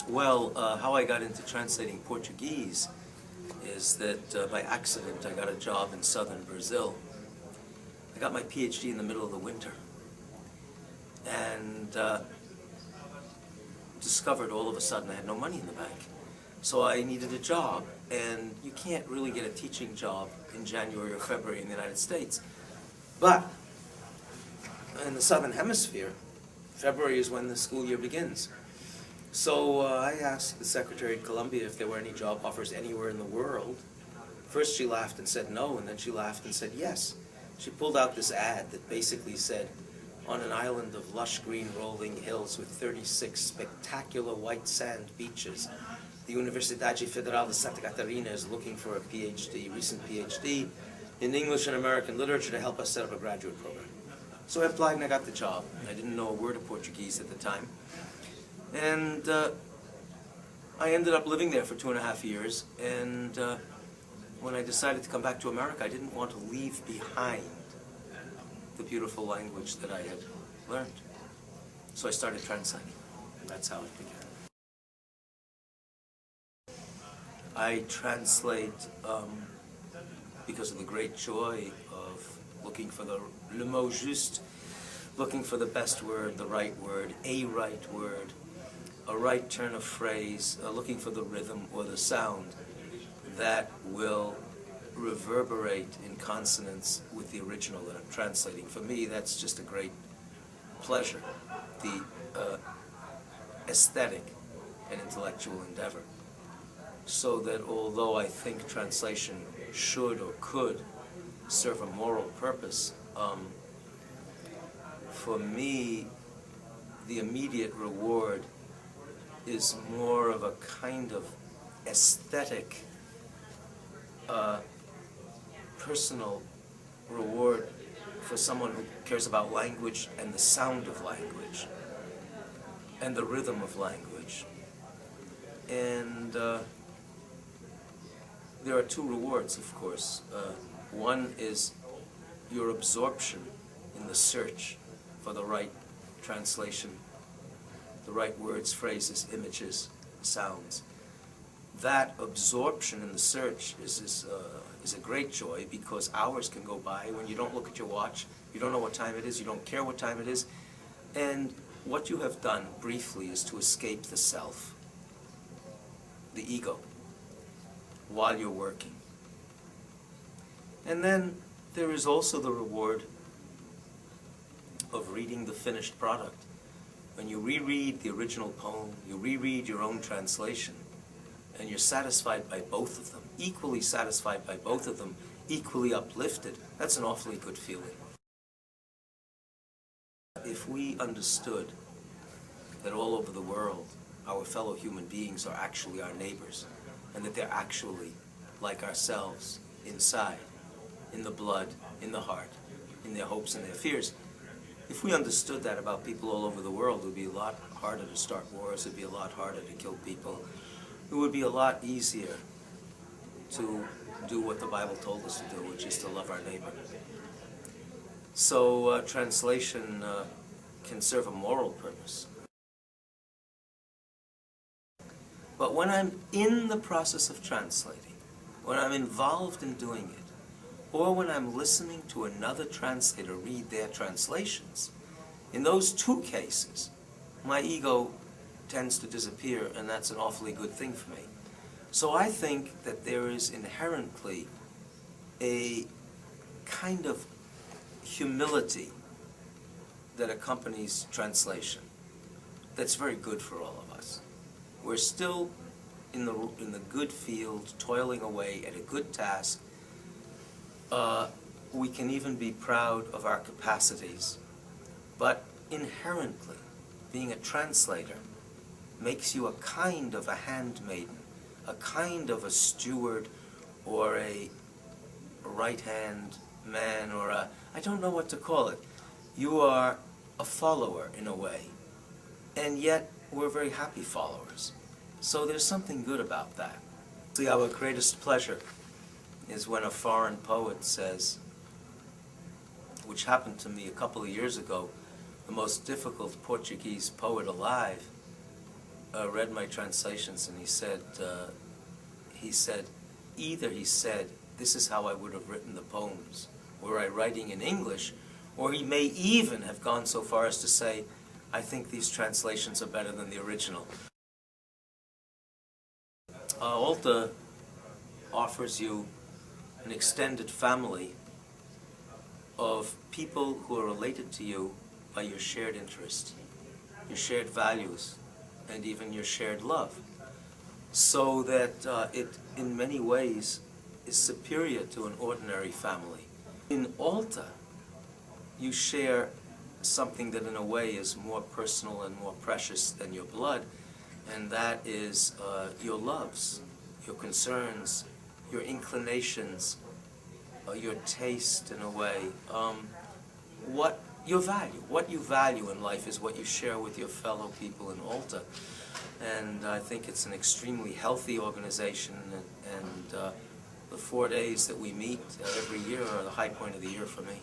Well, how I got into translating Portuguese is that by accident I got a job in southern Brazil. I got my PhD in the middle of the winter and discovered all of a sudden I had no money in the bank. So I needed a job, and you can't really get a teaching job in January or February in the United States. But in the Southern Hemisphere, February is when the school year begins. So I asked the Secretary at Columbia if there were any job offers anywhere in the world. First she laughed and said no, and then she laughed and said yes. She pulled out this ad that basically said, on an island of lush green rolling hills with 36 spectacular white sand beaches, the Universidade Federal de Santa Catarina is looking for a PhD, recent PhD, in English and American literature to help us set up a graduate program. So I applied and I got the job. I didn't know a word of Portuguese at the time. And I ended up living there for 2.5 years, and when I decided to come back to America, I didn't want to leave behind the beautiful language that I had learned. So I started translating. That's how it began. I translate because of the great joy of looking for le mot juste, looking for the best word, the right word, a right turn of phrase, looking for the rhythm or the sound that will reverberate in consonance with the original that I'm translating. For me, that's just a great pleasure, the aesthetic and intellectual endeavor. So that although I think translation should or could serve a moral purpose, for me, the immediate reward is more of a kind of aesthetic, personal reward for someone who cares about language and the sound of language and the rhythm of language. And there are two rewards, of course. One is your absorption in the search for the right translation, the right words, phrases, images, sounds. That absorption in the search is a great joy, because hours can go by when you don't look at your watch, you don't know what time it is, you don't care what time it is, and what you have done briefly is to escape the self, the ego, while you're working. And then there is also the reward of reading the finished product. When you reread the original poem, you reread your own translation, and you're satisfied by both of them, equally satisfied by both of them, equally uplifted, that's an awfully good feeling. If we understood that all over the world our fellow human beings are actually our neighbors, and that they're actually like ourselves, inside, in the blood, in the heart, in their hopes and their fears, if we understood that about people all over the world, it would be a lot harder to start wars, it would be a lot harder to kill people. It would be a lot easier to do what the Bible told us to do, which is to love our neighbor. So translation can serve a moral purpose. But when I'm in the process of translating, when I'm involved in doing it, or when I'm listening to another translator read their translations, in those two cases, my ego tends to disappear, and that's an awfully good thing for me. So I think that there is inherently a kind of humility that accompanies translation that's very good for all of us. We're still in the good field, toiling away at a good task. We can even be proud of our capacities, but inherently, being a translator makes you a kind of a handmaiden, a kind of a steward, or a right-hand man, or I don't know what to call it. You are a follower in a way, and yet we're very happy followers. So there's something good about that. See, our greatest pleasure is when a foreign poet says, which happened to me a couple of years ago, the most difficult Portuguese poet alive read my translations, and he said, either he said, this is how I would have written the poems, were I writing in English, or he may even have gone so far as to say, I think these translations are better than the original. Alta offers you an extended family of people who are related to you by your shared interest, your shared values, and even your shared love. So that it, in many ways, is superior to an ordinary family. In Alta, you share something that in a way is more personal and more precious than your blood, and that is your loves, your concerns, your inclinations, your taste in a way. What you value in life is what you share with your fellow people in Alta. And I think it's an extremely healthy organization, and the 4 days that we meet every year are the high point of the year for me.